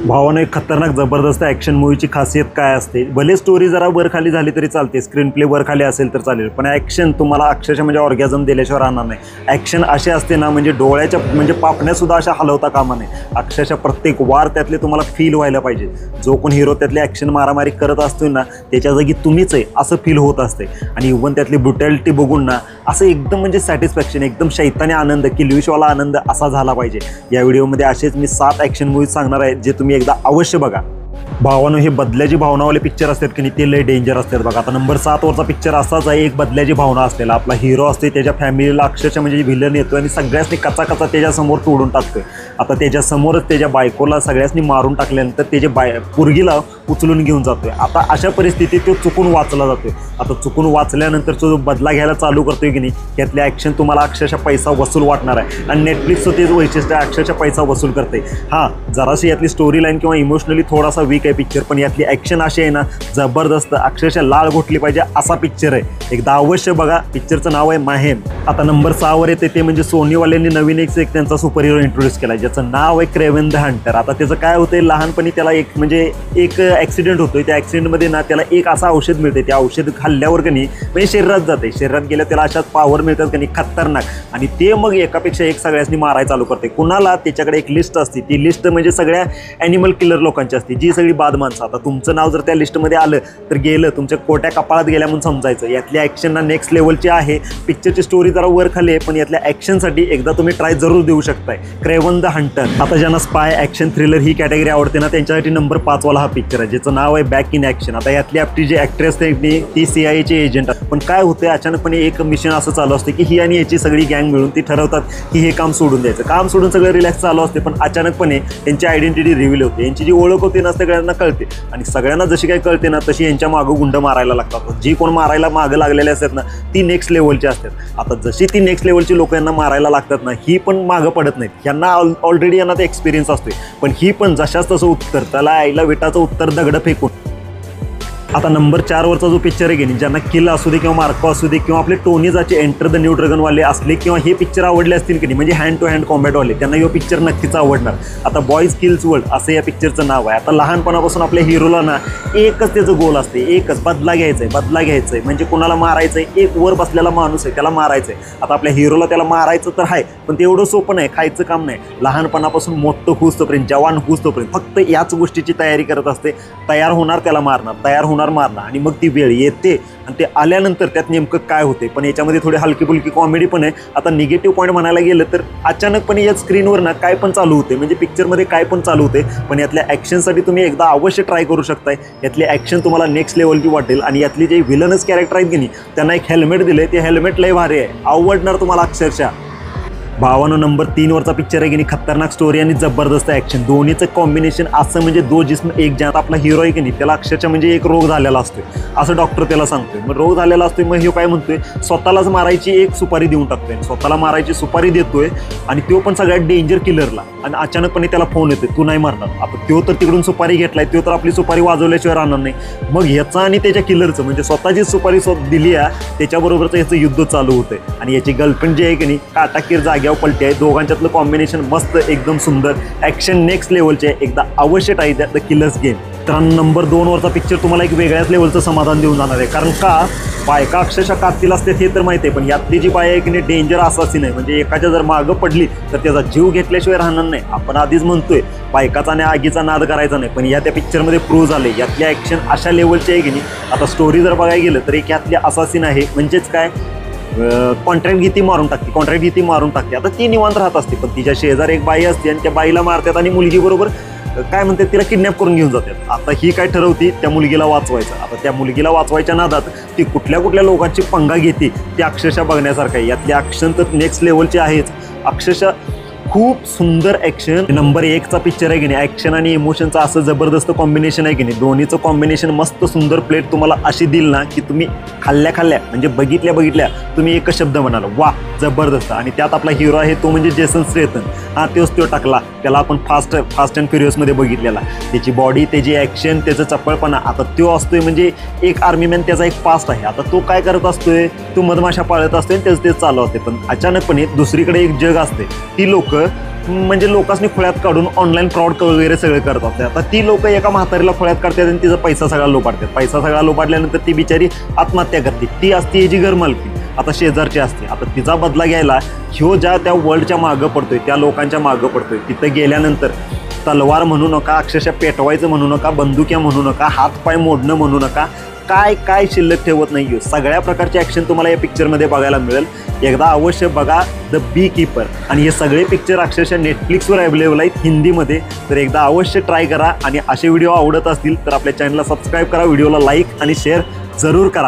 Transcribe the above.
भावानं एक खतरनाक जबरदस्त ॲक्शन मूवीची खासियत काय असते, भले स्टोरी जरा वर खाली झाली तरी चालते, स्क्रीन प्ले वर खाली असेल तर चालेल, पण ॲक्शन तुम्हाला अक्षरशः म्हणजे ऑर्गॅझम दिल्याशिवाय राहणार नाही. ॲक्शन असे असते ना, म्हणजे डोळ्याच्या म्हणजे पापण्यासुद्धा अशा हलवता कामा नाही. अक्षरशः प्रत्येक वार त्यातले तुम्हाला फील व्हायला पाहिजे. जो कोण हिरो त्यातले ॲक्शन मारामारी करत असतो ना, त्याच्या जागी तुम्हीच आहे असं फील होत असते. आणि इव्हन त्यातली ब्रुटॅलिटी बघून ना असं एकदम म्हणजे सॅटिस्फॅक्शन, एकदम शैतानी आनंद, की लिविशवाला आनंद असा झाला पाहिजे. या व्हिडिओमध्ये असेच मी 7 ॲक्शन मूवीज सांगणार आहे, जे तुम्ही एकदा अवश्य बघा. भावानं हे बदल्याची भावनावाले पिक्चर असतात की नाही, ते लय डेंजर असतात बघा. आता नंबर 7 वरचा पिक्चर असाच आहे, एक बदल्याची भावना असलेला. आपला हिरो असते, त्याच्या फॅमिलीला अक्षरशः म्हणजे विलन येतोय आणि सगळ्यांनी कचा त्याच्यासमोर तोडून टाकतोय. आता त्याच्यासमोरच त्याच्या बायकोला सगळ्यांनी मारून टाकल्यानंतर त्याच्या पुरगीला उचलून घेऊन जातोय. आता अशा परिस्थितीत तो चुकून वाचला जातोय. आता चुकून वाचल्यानंतर तो जो बदला घ्यायला चालू करतोय की नाही, यातले ॲक्शन तुम्हाला अक्षरशः पैसा वसूल वाटणार आहे. आणि नेटफ्लिक्सचं तेच वैशिष्ट्य अक्षरशः पैसा वसूल करते. हां, जराशी यातली स्टोरी लाईन किंवा इमोशनली थोडासा वीक आहे पिक्चर, पण यातली ॲक्शन अशी आहे ना जबरदस्त, अक्षरशः लाळ घोटली पाहिजे असा पिक्चर आहे. एकदा अवश्य बघा. पिक्चरचं नाव आहे माहेम. आता नंबर 6 वर येते ते म्हणजे सोनीवाल्यांनी नवीन एक त्यांचा सुपर हिरो इंट्रोड्यूस केला, ज्याचं नाव आहे क्रेव्हन द हंटर. आता त्याचं काय होतंय, लहानपणी त्याला एक ॲक्सिडेंट होतोय. त्या ॲक्सिडेंटमध्ये ना त्याला एक असं औषध मिळते. त्या औषध खाल्ल्यावर का नाही म्हणजे शरीरात जाते. शरीरात गेल्या त्याला अशाच पॉवर मिळतात का नाही खतरनाक, आणि ते मग एकापेक्षा एक सगळ्यांनी मारायला चालू करते. कुणाला त्याच्याकडे एक लिस्ट असते, ती लिस्ट म्हणजे सगळ्या ॲनिमल किलर लोकांची असते, जी सगळी बाद माणसं. आता तुमचं नाव जर त्या लिस्टमध्ये आलं तर गेलं, तुमच्या कोट्या कपाळात गेल्या म्हणून समजायचं. यातल्या ॲक्शनना नेक्स्ट लेवलची आहे. पिक्चरची स्टोरी जरा वर खाली आहे, पण यातल्या ॲक्शनसाठी एकदा तुम्ही ट्राय जरूर देऊ शकताय. क्रेव्हन द हंटर. आता ज्यांना स्पाय, ॲक्शन, थ्रिलर ही कॅटेगरी आवडते ना, त्यांच्यासाठी नंबर 5 वाला हा पिक्चर आहे, ज्याचं नाव आहे बॅक इन ॲक्शन. आता यातली आपली जी ॲक्ट्रेस आहे ती CIAची एजंट. पण काय होते, अचानकपणे एक मिशन असं चालू असते की ही आणि याची सगळी गँग मिळून ती ठरवतात की हे काम सोडून द्यायचं. काम सोडून सगळं रिलॅक्स चालू असते, पण अचानकपणे त्यांची आयडेंटिटी रिव्हील होते. यांची जी ओळख होती ना सगळ्यांना कळते, आणि सगळ्यांना जशी काही कळते ना तशी यांच्या मागं गुंड मारायला लागतात. जी कोण मारायला मागं लागलेले असतात ना ती नेक्स्ट लेवलची असतात. आता जशी ती नेक्स्ट लेवलची लोक यांना मारायला लागतात ना, ही पण मागं पडत नाहीत. यांना ऑलरेडी यांना ते एक्सपिरियन्स असतोय, पण ही पण जशाच तसं उत्तर, त्याला आईला विटाचं उत्तर दगड फेकून. आता नंबर 4 वरचा जो पिक्चर आहे की नाही, ज्यांना किल असू दे किंवा मार्को असू दे किंवा आपले टोनीजाचे एंटर द न्यू ड्रॅगनवाले असले किंवा हे पिक्चर आवडले असतील की नाही, म्हणजे हँड टू हँड कॉम्बॅटवाले, त्यांना हे पिक्चर नक्कीच आवडणार. आता बॉईज किल्स वर्ल्ड असं या पिक्चरचं नाव आहे. आता लहानपणापासून आपल्या हिरोला ना एकच त्याचं गोल असते, एकच बदला घ्यायचा आहे. म्हणजे कुणाला मारायचं आहे, एक वर बसलेला माणूस आहे त्याला मारायचं आहे. आता आपल्या हिरोला त्याला मारायचं तर आहे, पण ते एवढं सोपं नाही, खायचं काम नाही. लहानपणापासून मोठं होऊस्तोपर्यंत, जवान होऊस्तोपर्यंत फक्त याच गोष्टीची तयारी करत असते. तयार होणार त्याला मारणार, तयार होणार मारणार, आणि मग ती वेळ येते आणि ते आल्यानंतर त्यात नेमकं काय होते. पण याच्यामध्ये थोडी हलकी फुलकी कॉमेडी पण आहे. आता निगेटिव्ह पॉईंट म्हणायला गेलं तर अचानकपणे या स्क्रीनवर ना काय पण चालू होते, म्हणजे पिक्चरमध्ये काय पण चालू होते. पण यातल्या ॲक्शनसाठी तुम्ही एकदा अवश्य ट्राय करू शकताय. यातले ॲक्शन तुम्हाला नेक्स्ट लेवलची वाटेल. आणि यातली जे विलनच कॅरेक्टर आहेत की नाही, त्यांना एक हेल्मेट दिले, ते हेल्मेट लय भारी आहे, आवडणार तुम्हाला अक्षरशः. भावानं नंबर 3 वरचा पिक्चर आहे की नाही, खतरनाक स्टोरी आणि जबरदस्त ॲक्शन, दोन्हीचं कॉम्बिनेशन असं म्हणजे दो जिस्म एक. ज्यात आपला हिरो आहे की नाही त्याला अक्षरशः म्हणजे एक रोग झालेला असतोय असं डॉक्टर त्याला सांगतोय. मग रोग झालेला असतोय, मग हे काय म्हणतोय, स्वतःलाच मारायची एक सुपारी देऊन टाकतोय, स्वतःला मारायची सुपारी देतोय, आणि तो पण सगळ्यात डेंजर किलरला. आणि अचानकपणे त्याला फोन येतोय, तू नाही मारणार. आता तो तर तिकडून सुपारी घेतलाय, तो तर आपली सुपारी वाजवल्याशिवाय राहणार नाही. मग ह्याचा आणि त्याच्या किलरचं म्हणजे स्वतःची सुपारी दिली आहे त्याच्याबरोबरचं याचं युद्ध चालू होतंय. आणि याची गर्लफ्रेंड जी आहे की नाही काटाकीर जाग्यावर पलटी आहे. दोघांच्यातलं कॉम्बिनेशन मस्त, एकदम सुंदर, ॲक्शन नेक्स्ट लेवलचे. एकदा अवश्य ट्राय द्या द किलर्स गेम. तर नंबर 2 वरचा पिक्चर तुम्हाला एक वेगळ्याच लेवलचं समाधान देऊन जाणार आहे. कारण का, बायका अक्षरशः कातील असते हे तर माहिती आहे, पण यातली जी बाय आहे की नाही डेंजर असाची नाही. म्हणजे एकाच्या जर मागं पडली तर त्याचा जीव घेतल्याशिवाय राहणार नाही. आपण आधीच म्हणतोय बायकाचा आणि आगीचा नाद करायचा नाही, पण या त्या पिक्चरमध्ये प्रूव्ह झाले. यातली ॲक्शन अशा लेवलची आहे की नाही. आता स्टोरी जर बघायला गेलं तर एक यातली असासीन आहे, म्हणजेच काय, कॉन्ट्रॅक्ट घेती मारून टाकते. आता ती निवांत राहत असते, पण तिच्या शेजारी एक बाई असते आणि त्या बाईला मारतात आणि मुलगीबरोबर काय म्हणतात तिला किडनॅप करून घेऊन जातात. आता ही काय ठरवती, त्या मुलगीला वाचवायचं. आता त्या मुलगीला वाचवायच्या नादात ती कुठल्या लोकांची पंगा घेते ते अक्षरशः बघण्यासारखं आहे. यातली ॲक्शन तर नेक्स्ट लेवलची आहेच, अक्षरशः खूप सुंदर ॲक्शन. नंबर 1चा पिक्चर आहे की नाही, ॲक्शन आणि इमोशनचं असं जबरदस्त कॉम्बिनेशन आहे की नाही. दोन्हीचं कॉम्बिनेशन मस्त सुंदर प्लेट तुम्हाला अशी दिल ना की तुम्ही खाल्ल्या म्हणजे बघितल्या तुम्ही एकच शब्द म्हणाल, वा जबरदस्त. आणि त्यात आपला हिरो आहे तो म्हणजे जेसन स्टेथम. तोच टाकला, त्याला आपण फास्ट अँड फ्युरियसमध्ये बघितलेला. त्याची बॉडी, त्याची ॲक्शन, त्याचं चपळपणा. आता तो असतोय म्हणजे एक आर्मीमॅन, त्याचा एक पास्ट आहे. आता तो काय करत असतोय, तो मधमाशा पाळत असतोय आणि तेच चालू असते. पण अचानकपणे दुसरीकडे एक जग असते, ती लोक म्हणजे लोकांनी खोळ्यात काढून ऑनलाईन फ्रॉड वगैरे सगळे करत असते. आता ती लोक एका म्हातारीला खोळ्यात काढतात आणि तिचा पैसा सगळा लोपाडतात. पैसा सगळा लोपाडल्यानंतर ती बिचारी आत्महत्या करते. ती असते याची घर मालकी, आता शेजारची असते. आता तिचा बदला घ्यायला ह्यो ज्या त्या वर्ल्डच्या मागं पडतोय, त्या लोकांच्या मागं पडतोय. तिथं गेल्यानंतर तलवार म्हणू नका, अक्षरशः पेटवायचं म्हणू नका, बंदुक्या म्हणू नका, हातपाय मोडणं म्हणू नका, काय काय शिल्लक ठेवत नाही. सगळ्या प्रकारची ॲक्शन तुम्हाला या पिक्चरमध्ये बघायला मिळेल. एकदा अवश्य बघा द बी कीपर. आणि हे सगळे पिक्चर अक्षरशः नेटफ्लिक्सवर अवेलेबल आहेत हिंदीमध्ये. तर एकदा अवश्य ट्राय करा. आणि असे व्हिडिओ आवडत असतील तर आपल्या चॅनलला सबस्क्राईब करा, व्हिडिओला लाईक आणि शेअर जरूर करा.